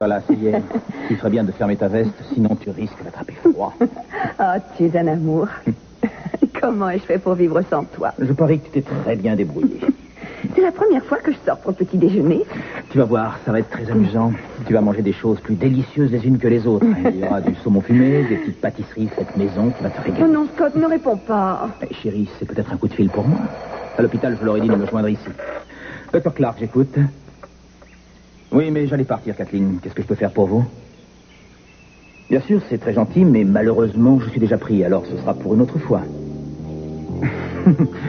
Voilà, c'est hier. Il ferait bien de fermer ta veste, sinon tu risques d'attraper froid. Oh, tu es un amour. Comment ai-je fait pour vivre sans toi? Je parie que tu t'es très bien débrouillé. C'est la première fois que je sors pour le petit déjeuner. Tu vas voir, ça va être très amusant. Tu vas manger des choses plus délicieuses les unes que les autres. Il y aura du saumon fumé, des petites pâtisseries faites maison qui va te régaler. Oh non, Scott, ne réponds pas. Chérie, c'est peut-être un coup de fil pour moi. À l'hôpital, je leur ai dit de me joindre ici. Dr. Clark, j'écoute. Oui, mais j'allais partir, Kathleen. Qu'est-ce que je peux faire pour vous? Bien sûr, c'est très gentil, mais malheureusement, je suis déjà pris, alors ce sera pour une autre fois.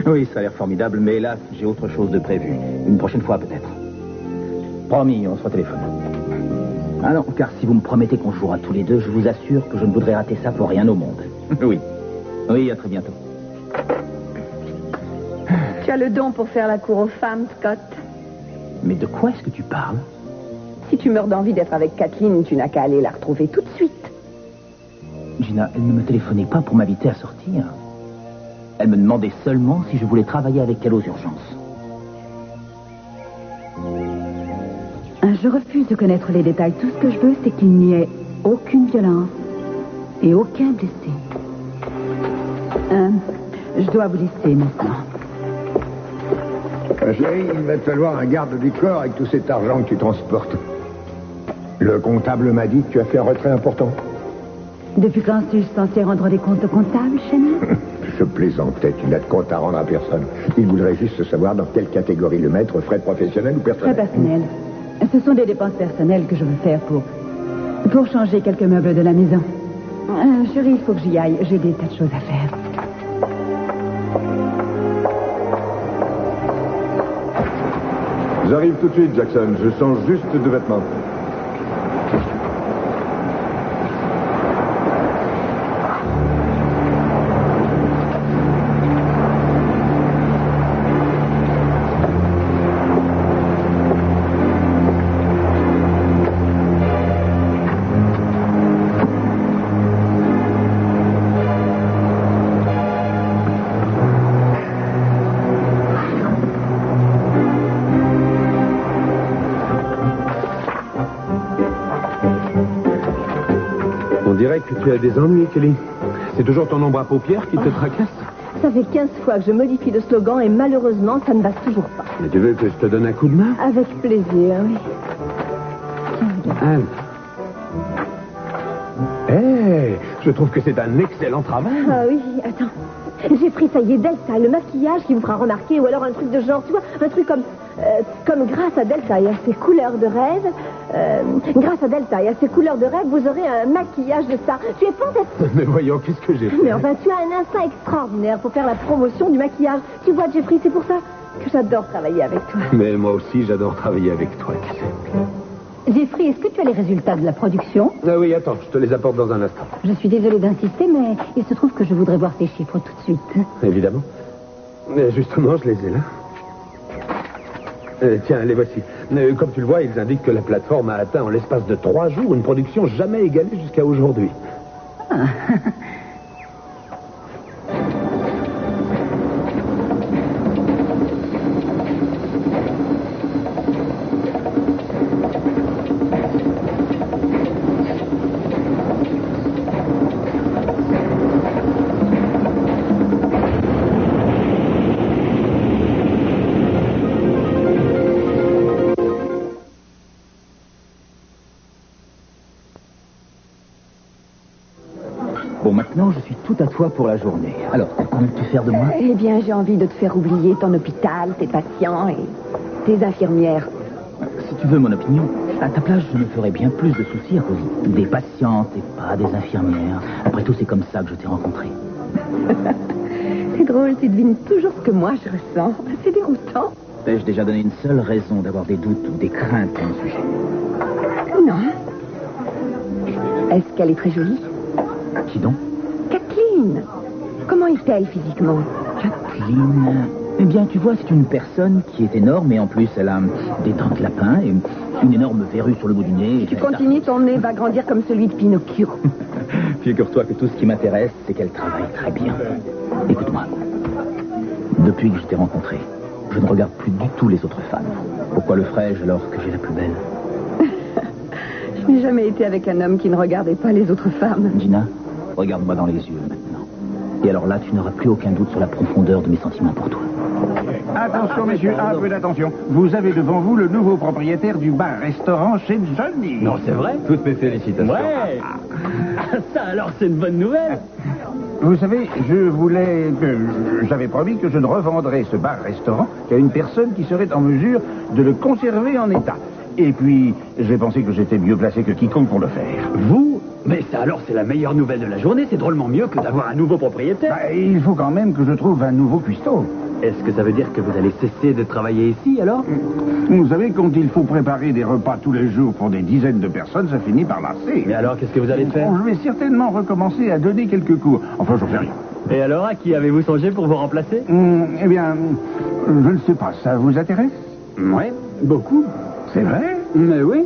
Oui, ça a l'air formidable, mais hélas, j'ai autre chose de prévu. Une prochaine fois, peut-être. Promis, on se téléphone. Ah non, car si vous me promettez qu'on jouera tous les deux, je vous assure que je ne voudrais rater ça pour rien au monde. Oui. Oui, à très bientôt. Tu as le don pour faire la cour aux femmes, Scott. Mais de quoi est-ce que tu parles? Si tu meurs d'envie d'être avec Kathleen, tu n'as qu'à aller la retrouver tout de suite. Gina, elle ne me téléphonait pas pour m'inviter à sortir. Elle me demandait seulement si je voulais travailler avec elle aux urgences. Je refuse de connaître les détails. Tout ce que je veux, c'est qu'il n'y ait aucune violence et aucun blessé. Je dois vous laisser maintenant. Chérie, il va te falloir un garde du corps avec tout cet argent que tu transportes. Le comptable m'a dit que tu as fait un retrait important. Depuis quand suis-je censé rendre des comptes au comptable, Shannon? Je plaisantais, tu n'as de compte à rendre à personne. Il voudrait juste savoir dans quelle catégorie le mettre, frais professionnels ou personnels. Très personnel. Ce sont des dépenses personnelles que je veux faire pour changer quelques meubles de la maison. Chérie, il faut que j'y aille. J'ai des tas de choses à faire. J'arrive tout de suite, Jackson. Je change juste de vêtements. On dirait que tu as des ennuis, Kelly. C'est toujours ton ombre à paupières qui te tracasse? Ça fait 15 fois que je modifie le slogan et malheureusement, ça ne passe toujours pas. Mais tu veux que je te donne un coup de main? Avec plaisir, oui. Tiens, regarde. Hé, je trouve que c'est un excellent travail. Ah oui, attends. J'ai pris, ça y est, Delta, le maquillage qui vous fera remarquer, ou alors un truc de genre, tu vois, un truc comme grâce à Delta et à ses couleurs de rêve, grâce à Delta et à ses couleurs de rêve, vous aurez un maquillage de star. Tu es peut-être... Mais voyons, qu'est-ce que j'ai fait? Mais enfin, tu as un instinct extraordinaire pour faire la promotion du maquillage. Tu vois, Jeffrey, c'est pour ça que j'adore travailler avec toi. Mais moi aussi, j'adore travailler avec toi, tu sais. Jeffrey, est-ce que tu as les résultats de la production? Ah oui, attends, je te les apporte dans un instant. Je suis désolée d'insister, mais il se trouve que je voudrais voir ces chiffres tout de suite. Évidemment. Mais justement, je les ai là. Tiens, les voici. Comme tu le vois, ils indiquent que la plateforme a atteint en l'espace de 3 jours une production jamais égalée jusqu'à aujourd'hui. Ah. Bon, maintenant, je suis tout à toi pour la journée. Alors, que veux-tu faire de moi? Eh bien, j'ai envie de te faire oublier ton hôpital, tes patients et tes infirmières. Si tu veux mon opinion, à ta place, je me ferais bien plus de soucis à cause des patientes et pas des infirmières. Après tout, c'est comme ça que je t'ai rencontré. C'est drôle, tu devines toujours ce que moi je ressens. C'est déroutant. T'ai-je déjà donné une seule raison d'avoir des doutes ou des craintes à mon sujet? Non. Est-ce qu'elle est très jolie? Qui donc? Kathleen. Comment est-elle physiquement? Kathleen. Eh bien, tu vois, c'est une personne qui est énorme et en plus, elle a des dents de lapin et une énorme verrue sur le bout du nez. Tu continues, ton nez va grandir comme celui de Pinocchio. Figure-toi que tout ce qui m'intéresse, c'est qu'elle travaille très bien. Écoute-moi. Depuis que je t'ai rencontré, je ne regarde plus du tout les autres femmes. Pourquoi le ferais-je alors que j'ai la plus belle? Je n'ai jamais été avec un homme qui ne regardait pas les autres femmes. Gina, regarde-moi dans les yeux maintenant. Et alors là, tu n'auras plus aucun doute sur la profondeur de mes sentiments pour toi. Attention, messieurs, un peu d'attention. Vous avez devant vous le nouveau propriétaire du bar-restaurant chez Johnny. Non, c'est vrai? Toutes mes félicitations. Ouais. Ça, alors, c'est une bonne nouvelle. Vous savez, j'avais promis que je ne revendrais ce bar-restaurant qu'à une personne qui serait en mesure de le conserver en état. Et puis, j'ai pensé que j'étais mieux placé que quiconque pour le faire. Vous? Mais ça, alors, c'est la meilleure nouvelle de la journée. C'est drôlement mieux que d'avoir un nouveau propriétaire. Il faut quand même que je trouve un nouveau cuistot. Est-ce que ça veut dire que vous allez cesser de travailler ici, alors? Vous savez, quand il faut préparer des repas tous les jours pour des dizaines de personnes, ça finit par lasser. Mais alors, qu'est-ce que vous allez faire? Je vais certainement recommencer à donner quelques cours. Enfin, j'en sais rien. Et alors, à qui avez-vous songé pour vous remplacer? Eh bien, je ne sais pas. Ça vous intéresse? Oui, beaucoup. C'est vrai? Mais oui.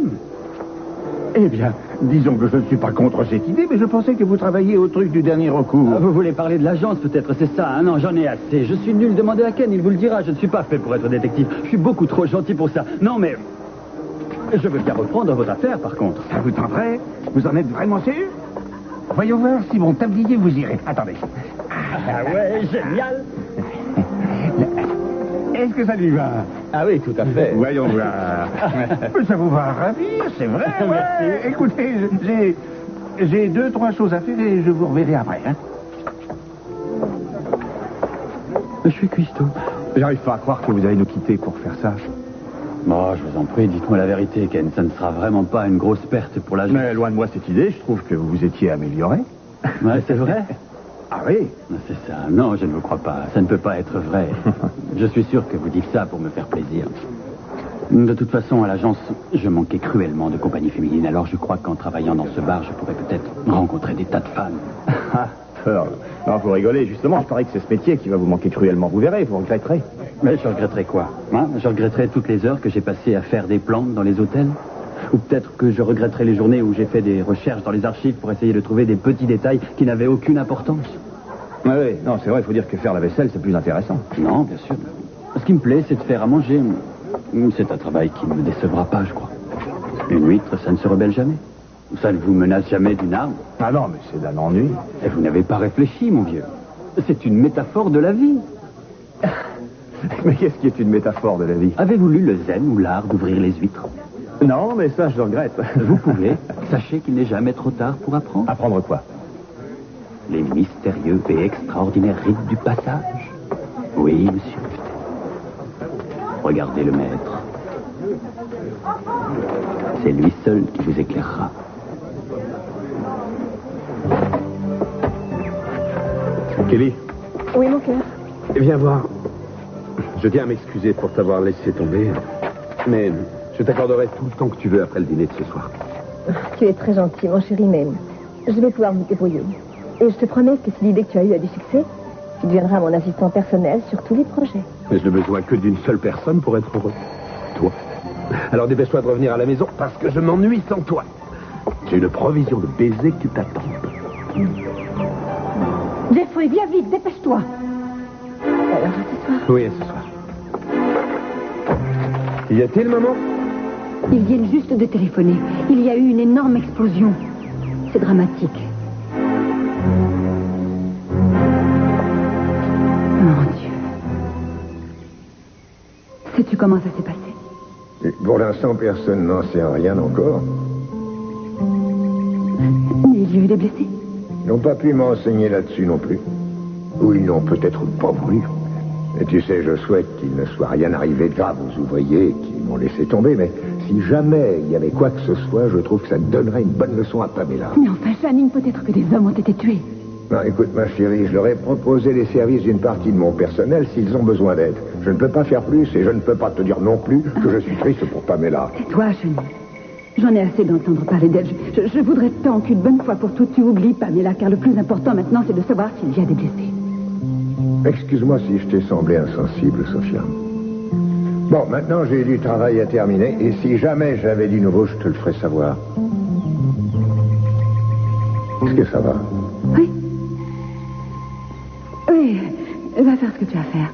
Eh bien, disons que je ne suis pas contre cette idée, mais je pensais que vous travailliez au truc du dernier recours. Vous voulez parler de l'agence, peut-être, c'est ça, hein? Non, j'en ai assez. Je suis nul, demandez à Ken, il vous le dira. Je ne suis pas fait pour être détective. Je suis beaucoup trop gentil pour ça. Non, mais... je veux bien reprendre votre affaire, par contre. Ça vous tenterait? Vous en êtes vraiment sûr? Voyons voir si mon tablier vous irait. Attendez. Ah ouais, génial. Est-ce que ça lui va? Ah oui, tout à fait. Voyons voir. Ça vous va ravir, c'est vrai. Merci. Écoutez, j'ai 2-3 choses à faire et je vous reverrai après. Hein? Je suis cuistot. J'arrive pas à croire que vous allez nous quitter pour faire ça. Oh, je vous en prie, dites-moi la vérité, Ken. Ça ne sera vraiment pas une grosse perte pour l'agence. Mais loin de moi cette idée, je trouve que vous vous étiez amélioré. Ouais, c'est vrai. Ah oui? C'est ça. Non, je ne vous crois pas. Ça ne peut pas être vrai. Je suis sûr que vous dites ça pour me faire plaisir. De toute façon, à l'agence, je manquais cruellement de compagnie féminine. Alors je crois qu'en travaillant dans ce bar, je pourrais peut-être rencontrer des tas de femmes. Ah, Pearl. Non, vous rigolez. Justement, je parie que c'est ce métier qui va vous manquer cruellement. Vous verrez, vous regretterez. Mais je regretterais quoi, hein? Je regretterais toutes les heures que j'ai passées à faire des plans dans les hôtels. Ou peut-être que je regretterais les journées où j'ai fait des recherches dans les archives pour essayer de trouver des petits détails qui n'avaient aucune importance. Oui, non, c'est vrai, il faut dire que faire la vaisselle, c'est plus intéressant. Non, bien sûr. Ce qui me plaît, c'est de faire à manger. C'est un travail qui ne me décevra pas, je crois. Une huître, ça ne se rebelle jamais. Ça ne vous menace jamais d'une arme. Ah non, mais c'est d'un ennui. Et vous n'avez pas réfléchi, mon vieux. C'est une métaphore de la vie. Mais qu'est-ce qui est une métaphore de la vie? Avez-vous lu le zen ou l'art d'ouvrir les huîtres? Non, mais ça, je le regrette. Vous pouvez. Sachez qu'il n'est jamais trop tard pour apprendre. Apprendre quoi? Les mystérieux et extraordinaires rites du passage. Oui, monsieur. Regardez le maître. C'est lui seul qui vous éclairera. Kelly, Oui, mon cœur. viens voir. Je tiens à m'excuser pour t'avoir laissé tomber, mais je t'accorderai tout le temps que tu veux après le dîner de ce soir. Tu es très gentil, mon chéri, mais je vais pouvoir me débrouiller. Et je te promets que si l'idée que tu as eue a du succès, tu deviendras mon assistant personnel sur tous les projets. Mais je n'ai besoin que d'une seule personne pour être heureux. Toi. Alors dépêche-toi de revenir à la maison parce que je m'ennuie sans toi. J'ai une provision de baisers qui t'attend. Jeffrey, viens vite, dépêche-toi. Alors, à ce soir. Oui, à ce soir. Y a-t-il, maman? Ils viennent juste de téléphoner. Il y a eu une énorme explosion. C'est dramatique. Mon Dieu. Sais-tu comment ça s'est passé? Pour l'instant, personne n'en sait rien encore. Il y a eu des blessés? Ils n'ont pas pu m'enseigner là-dessus non plus. Ou ils n'ont peut-être pas voulu. Et tu sais, je souhaite qu'il ne soit rien arrivé de grave aux ouvriers qui m'ont laissé tomber, mais si jamais il y avait quoi que ce soit, je trouve que ça donnerait une bonne leçon à Pamela. Mais enfin, Channing, peut-être que des hommes ont été tués. Non, écoute, ma chérie, je leur ai proposé les services d'une partie de mon personnel s'ils ont besoin d'aide. Je ne peux pas faire plus et je ne peux pas te dire non plus que je suis triste pour Pamela. Tais-toi, Channing. J'en ai assez d'entendre parler d'elle. Je voudrais tant qu'une bonne fois pour toutes tu oublies Pamela, car le plus important maintenant, c'est de savoir s'il y a des blessés. Excuse-moi si je t'ai semblé insensible, Sophia. Bon, maintenant j'ai du travail à terminer, et si jamais j'avais du nouveau, je te le ferai savoir. Est-ce que ça va? Oui. Oui, va faire ce que tu as à faire.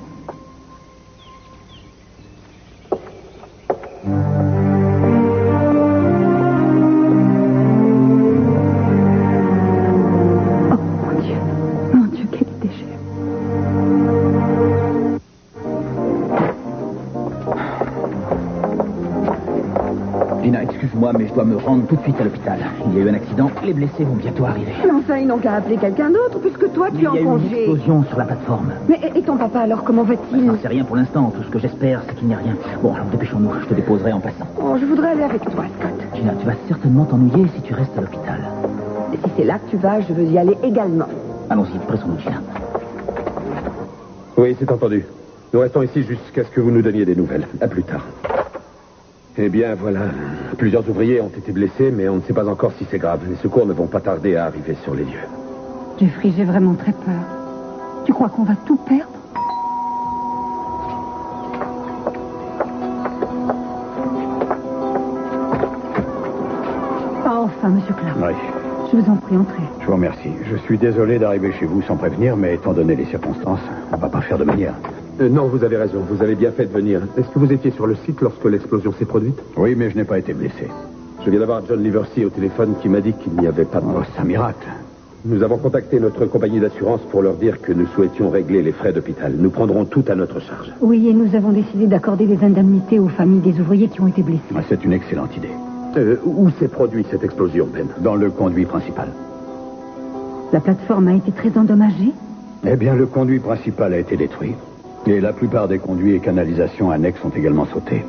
dois me rendre tout de suite à l'hôpital. Il y a eu un accident, les blessés vont bientôt arriver. Mais enfin, ils n'ont qu'à appeler quelqu'un d'autre, puisque toi, tu es en Il y a eu une congé. explosion sur la plateforme. Mais et ton papa, alors, comment va-t-il? J'en sais rien pour l'instant. Tout ce que j'espère, c'est qu'il n'y a rien. Bon, alors dépêchons-nous. Je te déposerai en passant. Oh, je voudrais aller avec toi, Scott. Gina, tu vas certainement t'ennuyer si tu restes à l'hôpital. Et si c'est là que tu vas, je veux y aller également. Allons-y, pressons-nous, Gina. Oui, c'est entendu. Nous restons ici jusqu'à ce que vous nous donniez des nouvelles. À plus tard. Eh bien, voilà. Plusieurs ouvriers ont été blessés, mais on ne sait pas encore si c'est grave. Les secours ne vont pas tarder à arriver sur les lieux. Jeffrey, j'ai vraiment très peur. Tu crois qu'on va tout perdre? Enfin, monsieur Clark. Oui. Je vous en prie, entrez. Je vous remercie. Je suis désolé d'arriver chez vous sans prévenir, mais étant donné les circonstances, on ne va pas faire de manière. Non, vous avez raison. Vous avez bien fait de venir. Est-ce que vous étiez sur le site lorsque l'explosion s'est produite? Oui, mais je n'ai pas été blessé. Je viens d'avoir John Liversey au téléphone qui m'a dit qu'il n'y avait pas de mort. Oh, c'est un miracle. Nous avons contacté notre compagnie d'assurance pour leur dire que nous souhaitions régler les frais d'hôpital. Nous prendrons tout à notre charge. Oui, et nous avons décidé d'accorder des indemnités aux familles des ouvriers qui ont été blessés. Ah, c'est une excellente idée. Où s'est produite cette explosion, Ben? Dans le conduit principal. La plateforme a été très endommagée? Eh bien, le conduit principal a été détruit. Et la plupart des conduits et canalisations annexes ont également sauté.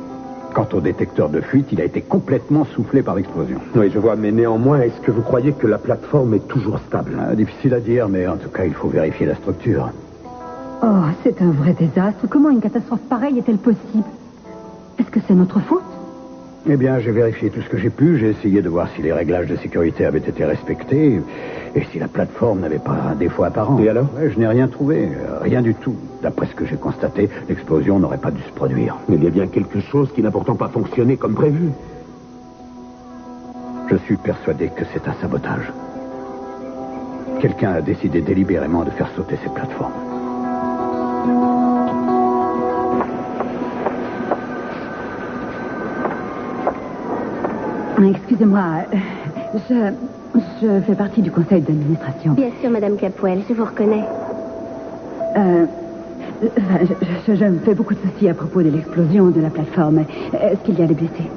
Quant au détecteur de fuite, il a été complètement soufflé par l'explosion. Oui, je vois, mais néanmoins, est-ce que vous croyez que la plateforme est toujours stable? Difficile à dire, mais en tout cas, il faut vérifier la structure. Oh, c'est un vrai désastre. Comment une catastrophe pareille est-elle possible? Est-ce que c'est notre faute? Eh bien, j'ai vérifié tout ce que j'ai pu. J'ai essayé de voir si les réglages de sécurité avaient été respectés et si la plateforme n'avait pas un défaut apparent. Et alors? Je n'ai rien trouvé. Rien du tout. D'après ce que j'ai constaté, l'explosion n'aurait pas dû se produire. Mais il y a bien quelque chose qui n'a pourtant pas fonctionné comme prévu. Je suis persuadé que c'est un sabotage. Quelqu'un a décidé délibérément de faire sauter ces plateformes. Excusez-moi, je fais partie du conseil d'administration. Bien sûr, Madame Capwell, je vous reconnais. Je me fais beaucoup de soucis à propos de l'explosion de la plateforme. Est-ce qu'il y a des blessés?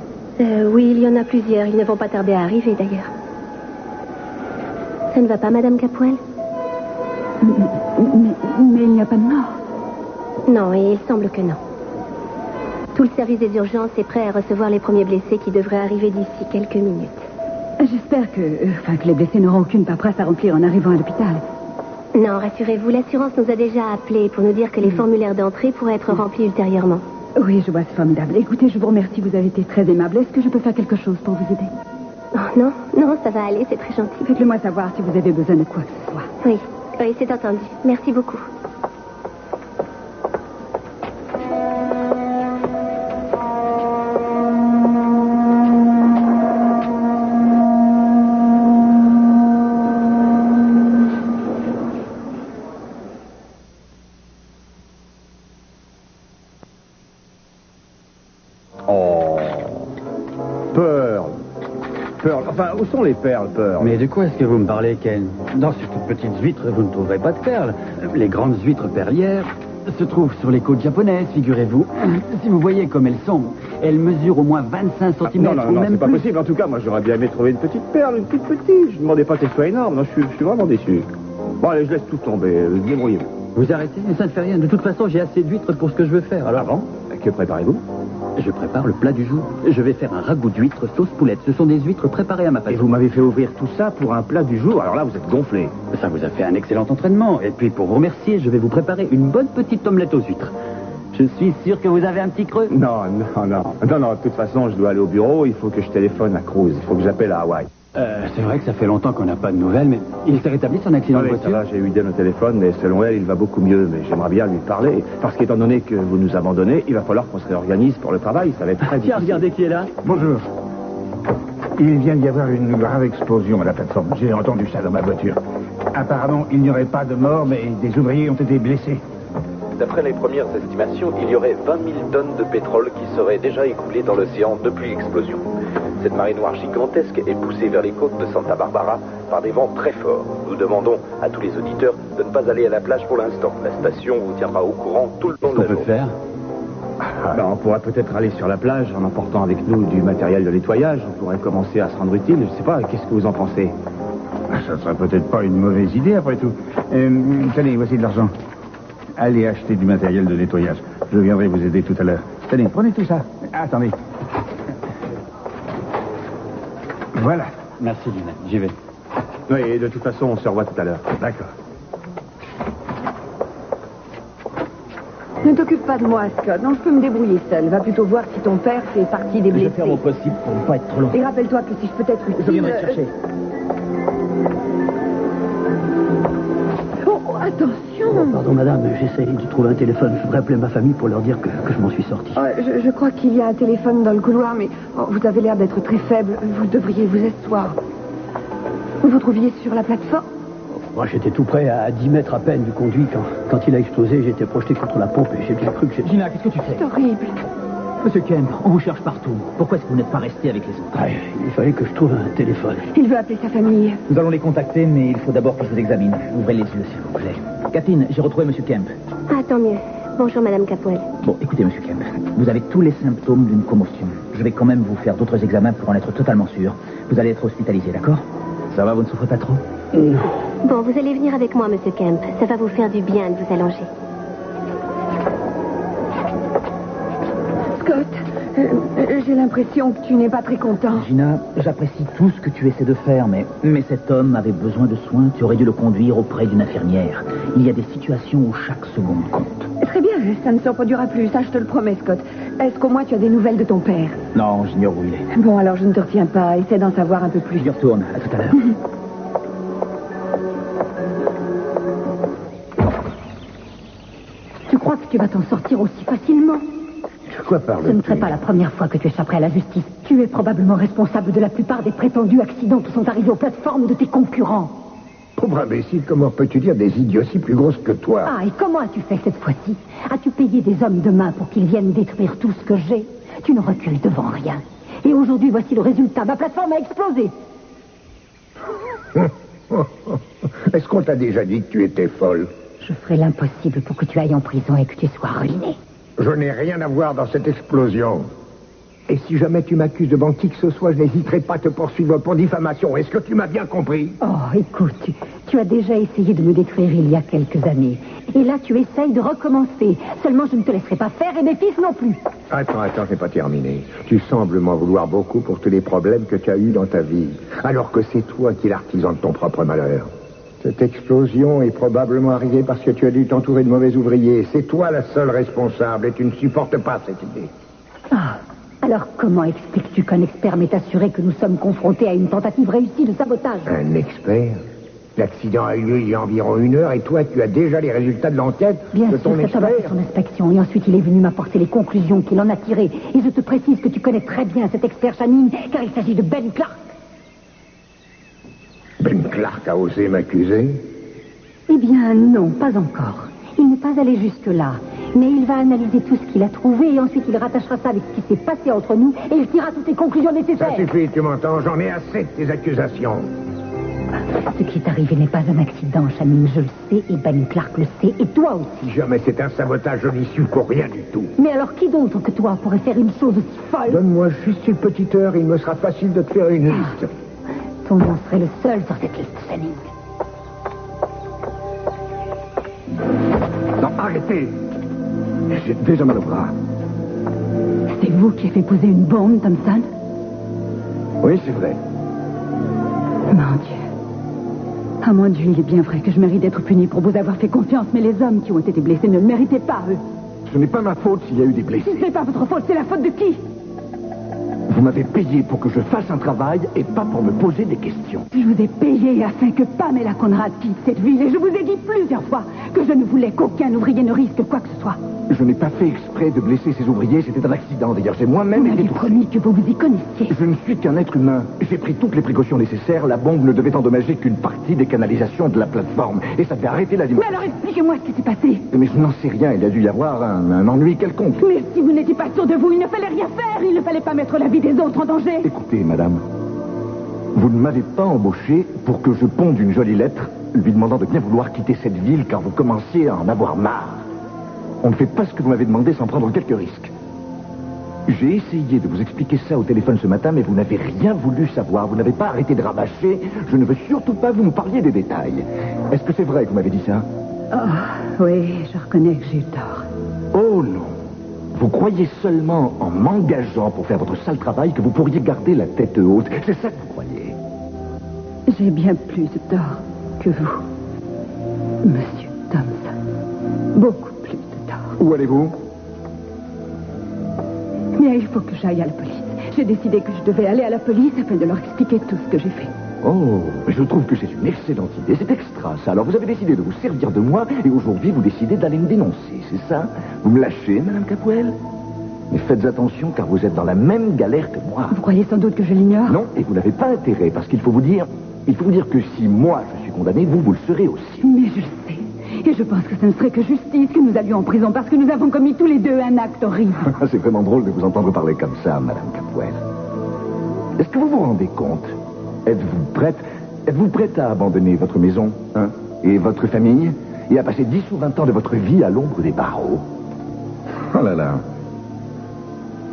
Oui, il y en a plusieurs. Ils ne vont pas tarder à arriver, d'ailleurs. Ça ne va pas, Madame Capwell? Mais il n'y a pas de mort. Non, et il semble que non. Tout le service des urgences est prêt à recevoir les premiers blessés qui devraient arriver d'ici quelques minutes. J'espère que les blessés n'auront aucune paperasse à remplir en arrivant à l'hôpital. Non, rassurez-vous, l'assurance nous a déjà appelés pour nous dire que les formulaires d'entrée pourraient être remplis ultérieurement. Oui, je vois, c'est formidable. Écoutez, je vous remercie, vous avez été très aimable. Est-ce que je peux faire quelque chose pour vous aider? Oh, non, ça va aller, c'est très gentil. Faites-le moi savoir si vous avez besoin de quoi que ce soit. Oui, c'est entendu. Merci beaucoup. Enfin, où sont les perles, Pearl? Mais de quoi est-ce que vous me parlez, Ken? Dans ces toutes petites huîtres, vous ne trouverez pas de perles. Les grandes huîtres perlières se trouvent sur les côtes japonaises, figurez-vous. Si vous voyez comme elles sont, elles mesurent au moins 25 cm Non, ou même c'est pas plus. possible. En tout cas, moi, j'aurais bien aimé trouver une petite perle, une toute petite. Je ne demandais pas qu'elle soit énorme. Non, je suis vraiment déçu. Bon, allez, je laisse tout tomber. Débrouillez-vous. Vous arrêtez? Ça ne fait rien. De toute façon, j'ai assez d'huîtres pour ce que je veux faire. Alors, Avant, que préparez-vous? je prépare le plat du jour. Je vais faire un ragoût d'huîtres sauce poulette. Ce sont des huîtres préparées à ma façon. Et vous m'avez fait ouvrir tout ça pour un plat du jour. Alors là, vous êtes gonflé. Ça vous a fait un excellent entraînement. Et puis, pour vous remercier, je vais vous préparer une bonne petite omelette aux huîtres. Je suis sûr que vous avez un petit creux. Non. De toute façon, je dois aller au bureau. Il faut que je téléphone à Cruz. Il faut que j'appelle à Hawaï. C'est vrai que ça fait longtemps qu'on n'a pas de nouvelles, mais il s'est rétabli son accident de Oui, voiture. ça va, j'ai eu Eden au téléphone, mais selon elle, il va beaucoup mieux. Mais j'aimerais bien lui parler. Parce qu'étant donné que vous nous abandonnez, il va falloir qu'on se réorganise pour le travail. Ça va être très difficile. Tiens, regardez qui est là. Bonjour. Il vient d'y avoir une grave explosion à la plateforme. J'ai entendu ça dans ma voiture. Apparemment, il n'y aurait pas de mort, mais des ouvriers ont été blessés. D'après les premières estimations, il y aurait 20 000 tonnes de pétrole qui seraient déjà écoulées dans l'océan depuis l'explosion. Cette marée noire gigantesque est poussée vers les côtes de Santa Barbara par des vents très forts. Nous demandons à tous les auditeurs de ne pas aller à la plage pour l'instant. La station vous tiendra au courant tout le long de la journée. Faire Ben, on pourrait peut-être aller sur la plage en emportant avec nous du matériel de nettoyage. On pourrait commencer à se rendre utile. Je sais pas, qu'est-ce que vous en pensez? Ça serait peut-être pas une mauvaise idée, après tout. Tenez, voici de l'argent. Allez acheter du matériel de nettoyage. Je viendrai vous aider tout à l'heure. Tenez, prenez tout ça. Attendez. Voilà. Merci, Lionel. J'y vais. Oui, et de toute façon, on se revoit tout à l'heure. D'accord. Ne t'occupe pas de moi, Scott. Non, je peux me débrouiller seule. Va plutôt voir si ton père fait partie des Je vais blessés. faire mon possible pour ne pas être trop long. Et rappelle-toi que si je peux t'être utile... Je viendrai te chercher. Oh, attention. Pardon, madame, j'essaye de trouver un téléphone. Je voudrais appeler ma famille pour leur dire que je m'en suis sorti. Je crois qu'il y a un téléphone dans le couloir, mais vous avez l'air d'être très faible. Vous devriez vous asseoir. Vous trouviez sur la plateforme? Moi, j'étais tout près, à 10 mètres à peine du conduit. Quand il a explosé, j'ai été projeté contre la pompe et j'ai bien cru que j'ai... Gina, qu'est-ce que tu fais? C'est horrible. Monsieur Kemp, on vous cherche partout. Pourquoi est-ce que vous n'êtes pas resté avec les autres? Ouais, il fallait que je trouve un téléphone. Il veut appeler sa famille. Nous allons les contacter, mais il faut d'abord que je vous examine. Ouvrez les yeux, s'il vous plaît. Kathleen, j'ai retrouvé Monsieur Kemp. Ah, tant mieux. Bonjour, Madame Capwell. Bon, écoutez, Monsieur Kemp, vous avez tous les symptômes d'une commotion. Je vais quand même vous faire d'autres examens pour en être totalement sûr. Vous allez être hospitalisé, d'accord? Ça va, vous ne souffrez pas trop? Non. Bon, vous allez venir avec moi, Monsieur Kemp. Ça va vous faire du bien de vous allonger. Scott, j'ai l'impression que tu n'es pas très content. Gina, j'apprécie tout ce que tu essaies de faire, mais cet homme avait besoin de soins. Tu aurais dû le conduire auprès d'une infirmière. Il y a des situations où chaque seconde compte. Très bien, ça ne se reproduira plus, ça je te le promets, Scott. Est-ce qu'au moins tu as des nouvelles de ton père? Non, j'ignore où il est. Bon, alors je ne te retiens pas. Essaie d'en savoir un peu plus. Je y retourne. À tout à l'heure. Tu crois que tu vas t'en sortir aussi facilement? De quoi parles-tu? Ce ne serait pas la première fois que tu échapperais à la justice. Tu es probablement responsable de la plupart des prétendus accidents qui sont arrivés aux plateformes de tes concurrents. Pauvre imbécile, comment peux-tu dire des idioties plus grosses que toi? Ah, et comment as-tu fait cette fois-ci? As-tu payé des hommes de main pour qu'ils viennent détruire tout ce que j'ai? Tu ne recules devant rien. Et aujourd'hui, voici le résultat. Ma plateforme a explosé. Est-ce qu'on t'a déjà dit que tu étais folle? Je ferai l'impossible pour que tu ailles en prison et que tu sois ruiné. Je n'ai rien à voir dans cette explosion. Et si jamais tu m'accuses devant qui que ce soit, je n'hésiterai pas à te poursuivre pour diffamation. Est-ce que tu m'as bien compris? Oh, écoute, tu as déjà essayé de me détruire il y a quelques années. Et là, tu essayes de recommencer. Seulement, je ne te laisserai pas faire et mes fils non plus. Attends, c'est pas terminé. Tu sembles m'en vouloir beaucoup pour tous les problèmes que tu as eus dans ta vie. Alors que c'est toi qui es l'artisan de ton propre malheur. Cette explosion est probablement arrivée parce que tu as dû t'entourer de mauvais ouvriers. C'est toi la seule responsable et tu ne supportes pas cette idée. Ah, alors comment expliques-tu qu'un expert m'ait assuré que nous sommes confrontés à une tentative réussie de sabotage? Un expert? L'accident a eu lieu il y a environ 1 heure et toi, tu as déjà les résultats de l'enquête Bien de sûr, ton cet homme a expert? fait son inspection et ensuite il est venu m'apporter les conclusions qu'il en a tirées. Et je te précise que tu connais très bien cet expert Channing, car il s'agit de Ben Clark. Ben Clark a osé m'accuser? Eh bien, non, pas encore. Il n'est pas allé jusque-là. Mais il va analyser tout ce qu'il a trouvé et ensuite il rattachera ça avec ce qui s'est passé entre nous et il tirera toutes les conclusions nécessaires. Ça suffit, tu m'entends? J'en ai assez de tes accusations. Ce qui est arrivé n'est pas un accident, Channing, je le sais, et Ben Clark le sait, et toi aussi. Si jamais c'est un sabotage, je n'y suis pour rien du tout. Mais alors qui d'autre que toi pourrait faire une chose aussi folle? Donne-moi juste une petite heure, il me sera facile de te faire une liste. Ton nom serait le seul sur cette liste, Channing. Non, arrêtez! J'ai déjà mal au bras. C'est vous qui avez posé une bombe, Thompson? Oui, c'est vrai. Mon Dieu. Ah, mon Dieu, il est bien vrai que je mérite d'être puni pour vous avoir fait confiance, mais les hommes qui ont été blessés ne le méritaient pas, eux. Ce n'est pas ma faute s'il y a eu des blessés. Ce n'est pas votre faute, c'est la faute de qui? Vous m'avez payé pour que je fasse un travail et pas pour me poser des questions. Je vous ai payé afin que Pamela Conrad quitte cette ville et je vous ai dit plusieurs fois que je ne voulais qu'aucun ouvrier ne risque quoi que ce soit. Je n'ai pas fait exprès de blesser ces ouvriers, c'était un accident. D'ailleurs, j'ai moi-même Vous été m'avez touché. promis que vous vous y connaissiez. Je ne suis qu'un être humain. J'ai pris toutes les précautions nécessaires. La bombe ne devait endommager qu'une partie des canalisations de la plateforme. Et ça devait arrêter la Mais alors expliquez-moi ce qui s'est passé. Mais je n'en sais rien. Il a dû y avoir un ennui quelconque. Mais si vous n'étiez pas sûr de vous, il ne fallait rien faire. Il ne fallait pas mettre la vie des autres en danger. Écoutez, madame, vous ne m'avez pas embauché pour que je ponde une jolie lettre lui demandant de bien vouloir quitter cette ville car vous commenciez à en avoir marre. On ne fait pas ce que vous m'avez demandé sans prendre quelques risques. J'ai essayé de vous expliquer ça au téléphone ce matin, mais vous n'avez rien voulu savoir. Vous n'avez pas arrêté de rabâcher. Je ne veux surtout pas que vous me parliez des détails. Est-ce que c'est vrai que vous m'avez dit ça? Oh, oui, je reconnais que j'ai eu tort. Oh non. Vous croyez seulement en m'engageant pour faire votre sale travail que vous pourriez garder la tête haute. C'est ça que vous croyez. J'ai bien plus de tort que vous, Monsieur Thompson. Beaucoup plus de tort. Où allez-vous? Bien, il faut que j'aille à la police. J'ai décidé que je devais aller à la police afin de leur expliquer tout ce que j'ai fait. Oh, je trouve que c'est une excellente idée. C'est extra, ça. Alors, vous avez décidé de vous servir de moi et aujourd'hui, vous décidez d'aller me dénoncer, c'est ça? Vous me lâchez, Madame Capwell? Mais faites attention, car vous êtes dans la même galère que moi. Vous croyez sans doute que je l'ignore? Non, et vous n'avez pas intérêt, parce qu'il faut vous dire que si moi, je suis condamné, vous le serez aussi. Mais je le sais. Et je pense que ce ne serait que justice que nous allions en prison parce que nous avons commis tous les deux un acte horrible. C'est vraiment drôle de vous entendre parler comme ça, Madame Capwell. Est-ce que vous vous rendez compte? Êtes-vous prête à abandonner votre maison, hein, et votre famille, et à passer 10 ou 20 ans de votre vie à l'ombre des barreaux? Oh là là.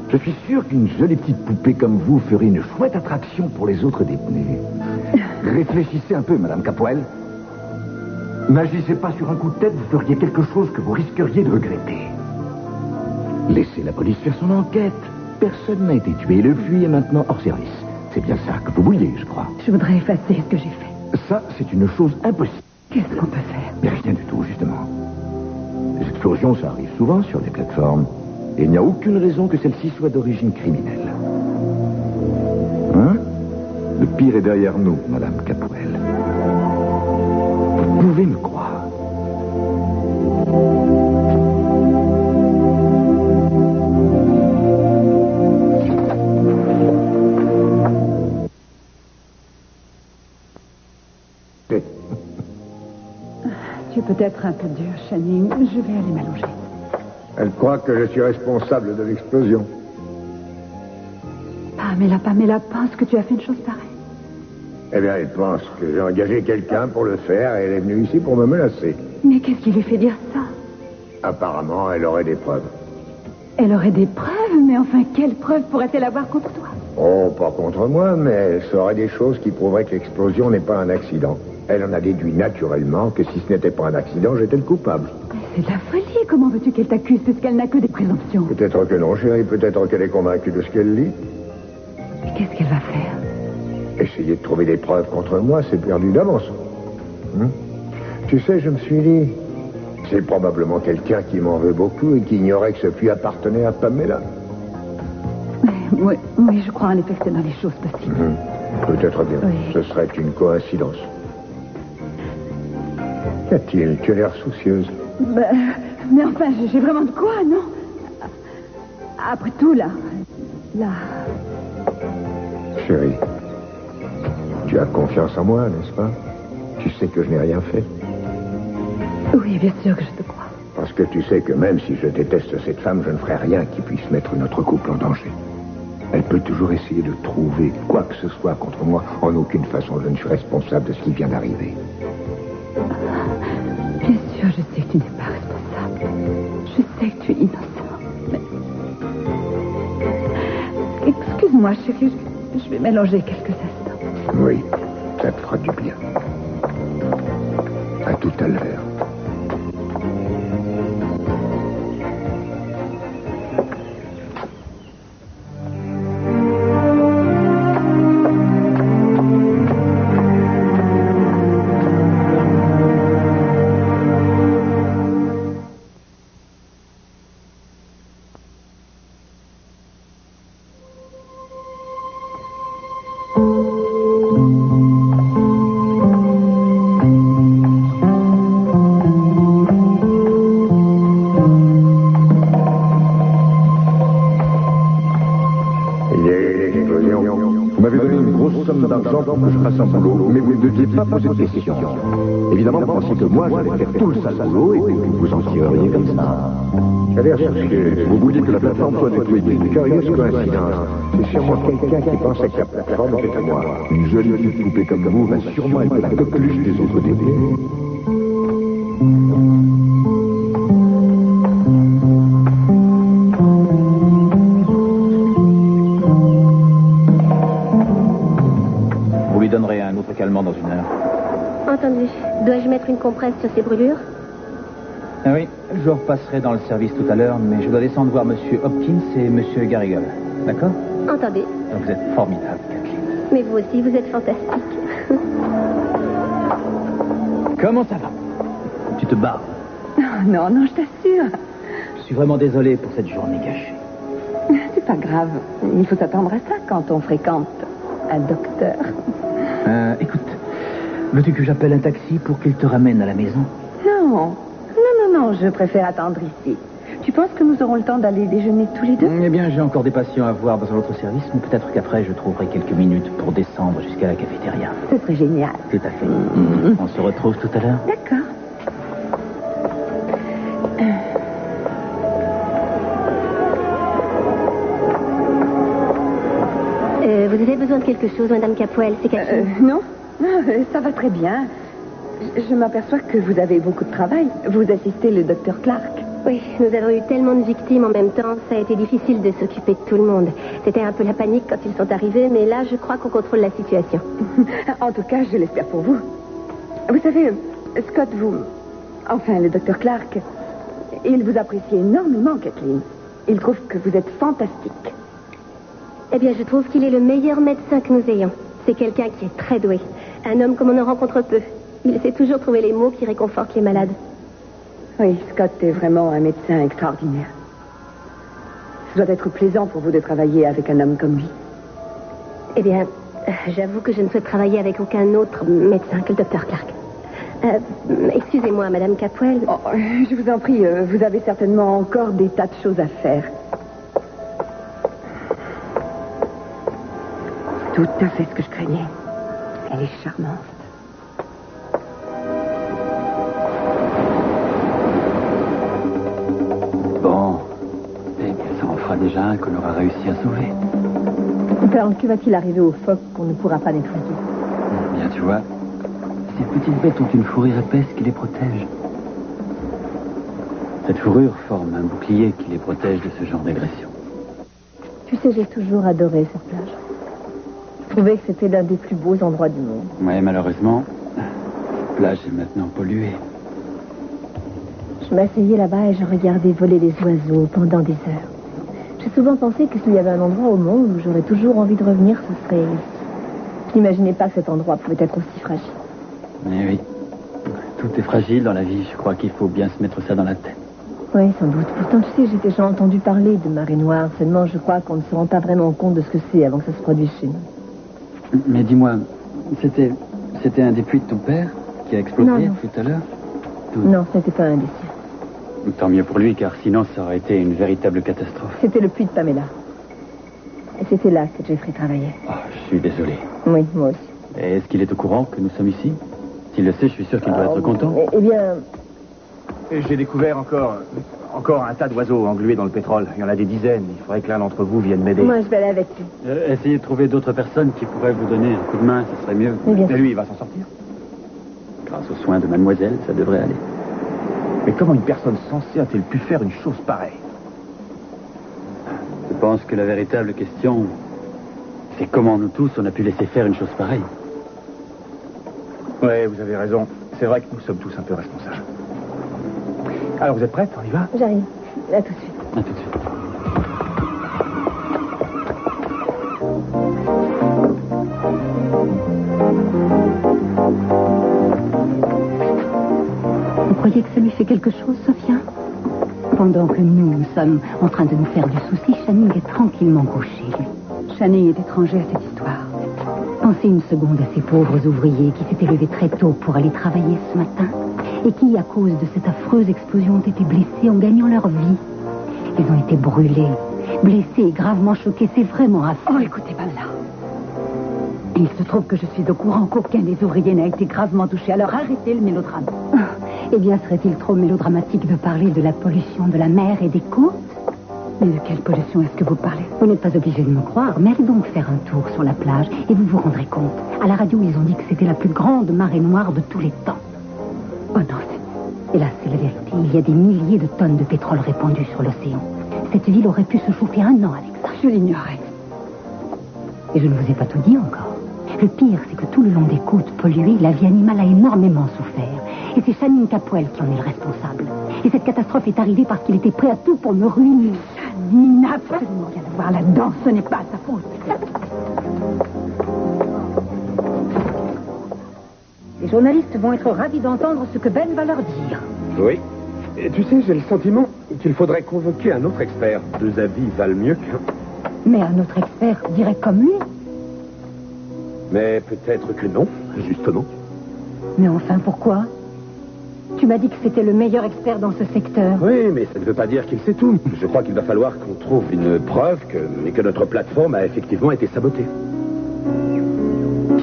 Je suis sûr qu'une jolie petite poupée comme vous ferait une chouette attraction pour les autres détenus. Réfléchissez un peu, Madame Capwell. N'agissez pas sur un coup de tête, vous feriez quelque chose que vous risqueriez de regretter. Laissez la police faire son enquête. Personne n'a été tué. Le puits est maintenant hors service. C'est bien ça que vous vouliez, je crois. Je voudrais effacer ce que j'ai fait. Ça, c'est une chose impossible. Qu'est-ce qu'on peut faire? Mais rien du tout, justement. Les explosions, ça arrive souvent sur les plateformes. Et il n'y a aucune raison que celle-ci soit d'origine criminelle. Hein? Le pire est derrière nous, Madame Capwell. Vous pouvez me croire. Tu es peut-être un peu dur, Channing. Je vais aller m'allonger. Elle croit que je suis responsable de l'explosion. Pamela pense que tu as fait une chose pareille. Eh bien, elle pense que j'ai engagé quelqu'un pour le faire et elle est venue ici pour me menacer. Mais qu'est-ce qui lui fait dire ça? Apparemment, elle aurait des preuves. Elle aurait des preuves? Mais enfin, quelles preuves pourrait-elle avoir contre toi? Oh, pas contre moi, mais elle saurait des choses qui prouveraient que l'explosion n'est pas un accident. Elle en a déduit naturellement que si ce n'était pas un accident, j'étais le coupable. C'est de la folie. Comment veux-tu qu'elle t'accuse puisqu'elle n'a que des présomptions? Peut-être que non, chérie. Peut-être qu'elle est convaincue de ce qu'elle dit. Mais qu'est-ce qu'elle va faire? Essayer de trouver des preuves contre moi, c'est perdu d'avance. Tu sais, je me suis dit, c'est probablement quelqu'un qui m'en veut beaucoup et qui ignorait que ce puits appartenait à Pamela. Oui, je crois en effet que c'est dans les choses possibles. Peut-être bien. Oui. Ce serait une coïncidence. Qu'y a-t-il? Tu as l'air soucieuse. Mais enfin, j'ai vraiment de quoi, non? Après tout, là... Chérie, tu as confiance en moi, n'est-ce pas? Tu sais que je n'ai rien fait. Oui, bien sûr que je te crois. Parce que tu sais que même si je déteste cette femme, je ne ferai rien qui puisse mettre notre couple en danger. Elle peut toujours essayer de trouver quoi que ce soit contre moi. En aucune façon, je ne suis responsable de ce qui vient d'arriver. Bien sûr, je sais que tu n'es pas responsable. Je sais que tu es innocent. Mais... Excuse-moi, chérie, je vais m'allonger quelques instants. Oui, ça te fera du bien. À tout à l'heure. Pour que je fasse un boulot, mais vous ne deviez pas poser de questions. Évidemment, vous pensiez que moi, j'allais faire tout le sale boulot et que vous en tireriez comme ça. J'ai l'air soucieux. Vous vouliez que la plateforme soit nettoyée. Curieuse coïncidence. C'est sûrement quelqu'un qui pensait que la plateforme était à moi. Une jolie petite poupée comme vous va sûrement être la coqueluche des autres détenus. lui donnerez un autre calmant dans 1 heure. Entendu. Dois-je mettre une compresse sur ces brûlures? Ah oui, je repasserai dans le service tout à l'heure, mais je dois descendre voir Monsieur Hopkins et Monsieur Garrigle. D'accord? Entendu. Vous êtes formidable, Kathleen. Mais vous aussi, vous êtes fantastique. Comment ça va? Tu te barres. Non, non, je t'assure. Je suis vraiment désolé pour cette journée gâchée. C'est pas grave. Il faut s'attendre à ça quand on fréquente un docteur. Écoute, veux-tu que j'appelle un taxi pour qu'il te ramène à la maison? Non, je préfère attendre ici. Tu penses que nous aurons le temps d'aller déjeuner tous les deux? Eh bien, j'ai encore des patients à voir dans un autre service, mais peut-être qu'après, je trouverai quelques minutes pour descendre jusqu'à la cafétéria. Ce serait génial. Tout à fait. On se retrouve tout à l'heure. D'accord. Vous avez besoin de quelque chose, Madame Capwell? C'est Catherine. Non, ça va très bien. Je m'aperçois que vous avez beaucoup de travail. Vous assistez le docteur Clark. Oui, nous avons eu tellement de victimes en même temps, ça a été difficile de s'occuper de tout le monde. C'était un peu la panique quand ils sont arrivés, mais là, je crois qu'on contrôle la situation. En tout cas, je l'espère pour vous. Vous savez, Scott, enfin, le docteur Clark, il vous apprécie énormément, Kathleen. Il trouve que vous êtes fantastique. Eh bien, je trouve qu'il est le meilleur médecin que nous ayons. C'est quelqu'un qui est très doué. Un homme comme on en rencontre peu. Il sait toujours trouver les mots qui réconfortent les malades. Oui, Scott est vraiment un médecin extraordinaire. Ce doit être plaisant pour vous de travailler avec un homme comme lui. Eh bien, j'avoue que je ne souhaite travailler avec aucun autre médecin que le docteur Clark. Excusez-moi, Madame Capwell. Oh, je vous en prie, vous avez certainement encore des tas de choses à faire. Tout à fait ce que je craignais. Elle est charmante. Bon. Eh bien, ça en fera déjà un qu'on aura réussi à sauver. Alors, que va-t-il arriver aux phoques qu'on ne pourra pas nettoyer? Bien, tu vois, ces petites bêtes ont une fourrure épaisse qui les protège. Cette fourrure forme un bouclier qui les protège de ce genre d'agression. Tu sais, j'ai toujours adoré cette plage. Je trouvais que c'était l'un des plus beaux endroits du monde. Oui, malheureusement, cette plage est maintenant polluée. Je m'asseyais là-bas et je regardais voler les oiseaux pendant des heures. J'ai souvent pensé que s'il y avait un endroit au monde où j'aurais toujours envie de revenir, ce serait ici. Je n'imaginais pas que cet endroit pouvait être aussi fragile. Eh oui, tout est fragile dans la vie. Je crois qu'il faut bien se mettre ça dans la tête. Oui, sans doute. Pourtant, tu sais, j'ai déjà entendu parler de marée noire. Seulement, je crois qu'on ne se rend pas vraiment compte de ce que c'est avant que ça se produise chez nous. Mais dis-moi, c'était un des puits de ton père qui a explosé Non. tout à l'heure? Non, ce n'était pas un des siens. Tant mieux pour lui, car sinon ça aurait été une véritable catastrophe. C'était le puits de Pamela. Et c'était là que Jeffrey travaillait. Oh, je suis désolé. Oui, moi aussi. Et est-ce qu'il est au courant que nous sommes ici? S'il le sait, je suis sûr qu'il doit être content. Eh bien... J'ai découvert encore un tas d'oiseaux englués dans le pétrole. Il y en a des dizaines. Il faudrait que l'un d'entre vous vienne m'aider. Moi, je vais aller avec lui. Essayez de trouver d'autres personnes qui pourraient vous donner un coup de main, ce serait mieux. Et lui, il va s'en sortir. Grâce aux soins de mademoiselle, ça devrait aller. Mais comment une personne censée a-t-elle pu faire une chose pareille? Je pense que la véritable question, c'est comment nous tous, on a pu laisser faire une chose pareille. Ouais, vous avez raison. C'est vrai que nous sommes tous un peu responsables. Alors, vous êtes prête? On y va? J'arrive. À tout de suite. À tout de suite. Vous croyez que ça lui fait quelque chose, Sophia? Pendant que nous sommes en train de nous faire du souci, Channing est tranquillement couché, lui. Channing est étranger à cette histoire. Pensez une seconde à ces pauvres ouvriers qui s'étaient levés très tôt pour aller travailler ce matin et qui, à cause de cette affreuse explosion, ont été blessés en gagnant leur vie. Ils ont été brûlés, blessés et gravement choqués. C'est vraiment affreux. Oh, écoutez, Pamela. Il se trouve que je suis au courant qu'aucun des ouvriers n'a été gravement touché. Alors arrêtez le mélodrame. Eh bien, serait-il trop mélodramatique de parler de la pollution de la mer et des côtes? Mais de quelle pollution est-ce que vous parlez? Vous n'êtes pas obligé de me croire, mais allez donc faire un tour sur la plage et vous vous rendrez compte. À la radio, ils ont dit que c'était la plus grande marée noire de tous les temps. Oh non, hélas, c'est la vérité. Il y a des milliers de tonnes de pétrole répandues sur l'océan. Cette ville aurait pu se chauffer 1 an avec ça. Je l'ignorais. Et je ne vous ai pas tout dit encore. Le pire, c'est que tout le long des côtes polluées, la vie animale a énormément souffert. Et c'est Channing Capwell qui en est le responsable. Et cette catastrophe est arrivée parce qu'il était prêt à tout pour me ruiner. Channing n'a absolument rien à voir là-dedans. Ce n'est pas sa faute. Les journalistes vont être ravis d'entendre ce que Ben va leur dire. Oui. Et tu sais, j'ai le sentiment qu'il faudrait convoquer un autre expert. 2 avis valent mieux qu'un. Mais un autre expert dirait comme lui. Mais peut-être que non, justement. Mais enfin, pourquoi? Tu m'as dit que c'était le meilleur expert dans ce secteur. Oui, mais ça ne veut pas dire qu'il sait tout. Je crois qu'il va falloir qu'on trouve une preuve que notre plateforme a effectivement été sabotée.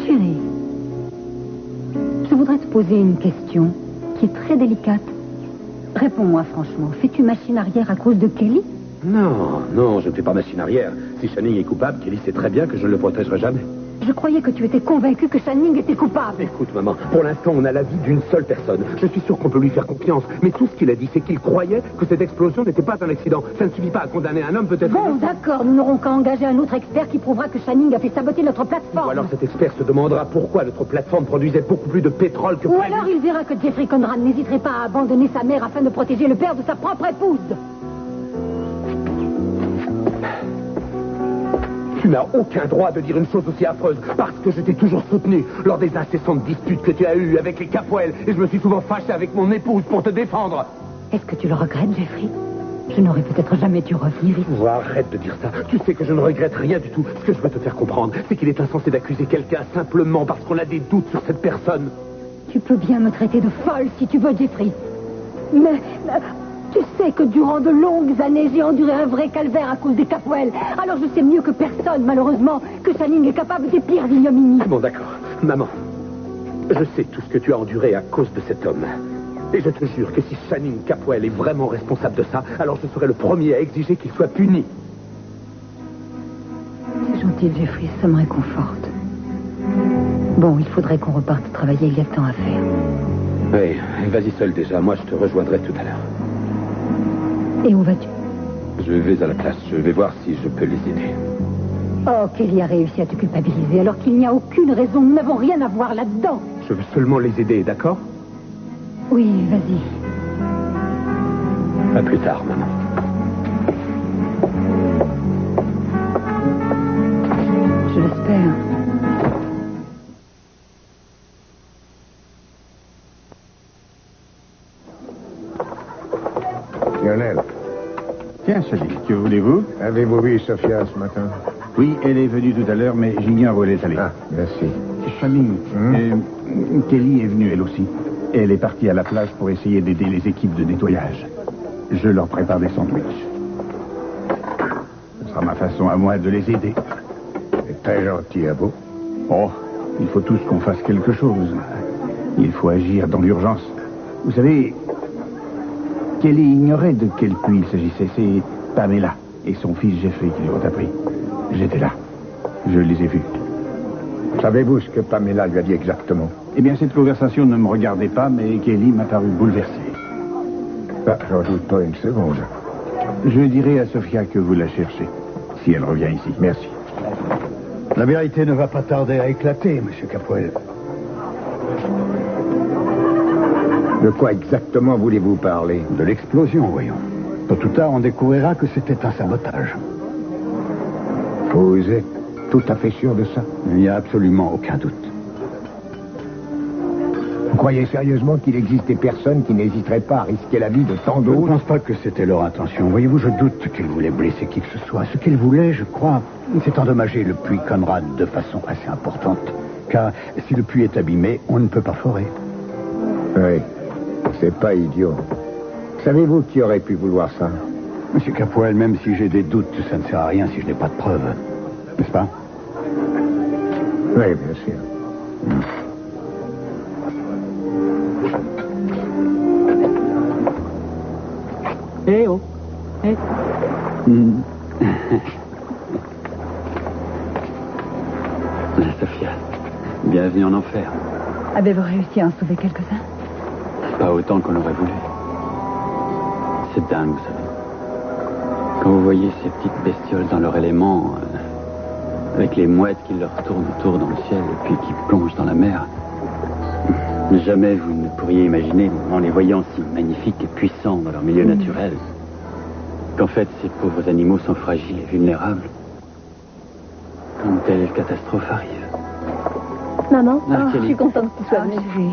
Chérie, je voudrais te poser une question qui est très délicate. Réponds-moi franchement. Fais-tu machine arrière à cause de Kelly? Non, je ne fais pas machine arrière. Si Channing est coupable, Kelly sait très bien que je ne le protégerai jamais. Je croyais que tu étais convaincu que Channing était coupable. Écoute, maman, pour l'instant, on a l'avis d'une seule personne. Je suis sûr qu'on peut lui faire confiance. Mais tout ce qu'il a dit, c'est qu'il croyait que cette explosion n'était pas un accident. Ça ne suffit pas à condamner un homme, peut-être... Bon, d'accord, nous n'aurons qu'à engager un autre expert qui prouvera que Channing a fait saboter notre plateforme. Ou alors cet expert se demandera pourquoi notre plateforme produisait beaucoup plus de pétrole que... Ou alors il verra que Jeffrey Conrad n'hésiterait pas à abandonner sa mère afin de protéger le père de sa propre épouse. Tu n'as aucun droit de dire une chose aussi affreuse, parce que je t'ai toujours soutenu lors des incessantes disputes que tu as eues avec les Capwell, et je me suis souvent fâché avec mon épouse pour te défendre. Est-ce que tu le regrettes, Jeffrey? Je n'aurais peut-être jamais dû revenir ici. Oh, arrête de dire ça. Tu sais que je ne regrette rien du tout. Ce que je veux te faire comprendre, c'est qu'il est insensé d'accuser quelqu'un simplement parce qu'on a des doutes sur cette personne. Tu peux bien me traiter de folle si tu veux, Jeffrey. Mais tu sais que durant de longues années, j'ai enduré un vrai calvaire à cause des Capwell. Alors je sais mieux que personne, malheureusement, que Channing est capable des pires ignominies. Bon, d'accord. Maman, je sais tout ce que tu as enduré à cause de cet homme. Et je te jure que si Channing Capwell est vraiment responsable de ça, alors je serai le premier à exiger qu'il soit puni. C'est gentil, Jeffrey, ça me réconforte. Bon, il faudrait qu'on reparte travailler, il y a tant à faire. Oui, vas-y seul déjà. Moi, je te rejoindrai tout à l'heure. Et où vas-tu? Je vais à la place. Je vais voir si je peux les aider. Oh, Kelly a réussi à te culpabiliser alors qu'il n'y a aucune raison. Nous n'avons rien à voir là-dedans. Je veux seulement les aider, d'accord? Oui, vas-y. À plus tard, maman. Je l'espère. Lionel. Tiens, Sally, que voulez-vous? Avez-vous vu Sophia ce matin? Oui, elle est venue tout à l'heure, mais j'ignore où elle est allée. Ah, merci. Channing, Kelly est venue elle aussi. Elle est partie à la plage pour essayer d'aider les équipes de nettoyage. Je leur prépare des sandwichs. Ce sera ma façon à moi de les aider. C'est très gentil à vous. Oh, il faut tous qu'on fasse quelque chose. Il faut agir dans l'urgence. Vous savez, Kelly ignorait de quel puits il s'agissait. C'est Pamela et son fils Jeffrey qui lui ont appris. J'étais là. Je les ai vus. Savez-vous ce que Pamela lui a dit exactement? Eh bien, cette conversation ne me regardait pas, mais Kelly m'a paru bouleversée. Ah, j'en doute pas une seconde. Je dirai à Sophia que vous la cherchez, si elle revient ici. Merci. La vérité ne va pas tarder à éclater, Monsieur Capwell. De quoi exactement voulez-vous parler? De l'explosion, voyons. Tôt ou tard, on découvrira que c'était un sabotage. Vous êtes tout à fait sûr de ça? Il n'y a absolument aucun doute. Vous croyez sérieusement qu'il existe des personnes qui n'hésiteraient pas à risquer la vie de tant Je ne d'autres? pense pas que c'était leur intention. Voyez-vous, je doute qu'ils voulaient blesser qui que ce soit. Ce qu'ils voulaient, je crois, c'est endommager le puits Conrad de façon assez importante. Car si le puits est abîmé, on ne peut pas forer. Oui, c'est pas idiot. Savez-vous qui aurait pu vouloir ça? Monsieur Capwell, même si j'ai des doutes, ça ne sert à rien si je n'ai pas de preuves. N'est-ce pas? Oui, bien sûr. Eh oh. Eh. Sophia, bienvenue en enfer. Avez-vous réussi à en sauver quelques-uns? Pas autant qu'on aurait voulu. C'est dingue, vous savez. Quand vous voyez ces petites bestioles dans leur élément, avec les mouettes qui leur tournent autour dans le ciel et puis qui plongent dans la mer. Jamais vous ne pourriez imaginer, en les voyant si magnifiques et puissants dans leur milieu naturel, qu'en fait ces pauvres animaux sont fragiles et vulnérables quand une telle catastrophe arrive. Maman, Kelly. je suis contente que tu sois venue.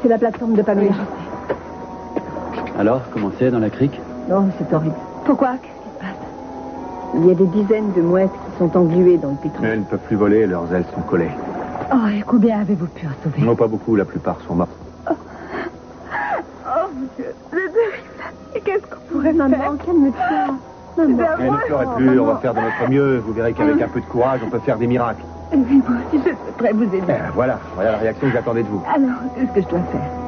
C'est la plateforme de Pamela. Alors, comment c'est dans la crique? Non, c'est horrible. Pourquoi? Qu'est-ce qui se passe? Il y a des dizaines de mouettes qui sont engluées dans le pétron. Elles ne peuvent plus voler, leurs ailes sont collées. Oh, et combien avez-vous pu en sauver? Non, pas beaucoup, la plupart sont morts. Oh, mon Dieu, c'est terrible. Et qu'est-ce qu'on pourrait faire? Maman, calme-toi. Maman. Mais ne pleurez plus, on va faire de notre mieux. Vous verrez qu'avec un peu de courage, on peut faire des miracles. Mais moi aussi, je souhaiterais vous aider. Voilà la réaction que j'attendais de vous. Alors, qu'est-ce que je dois faire?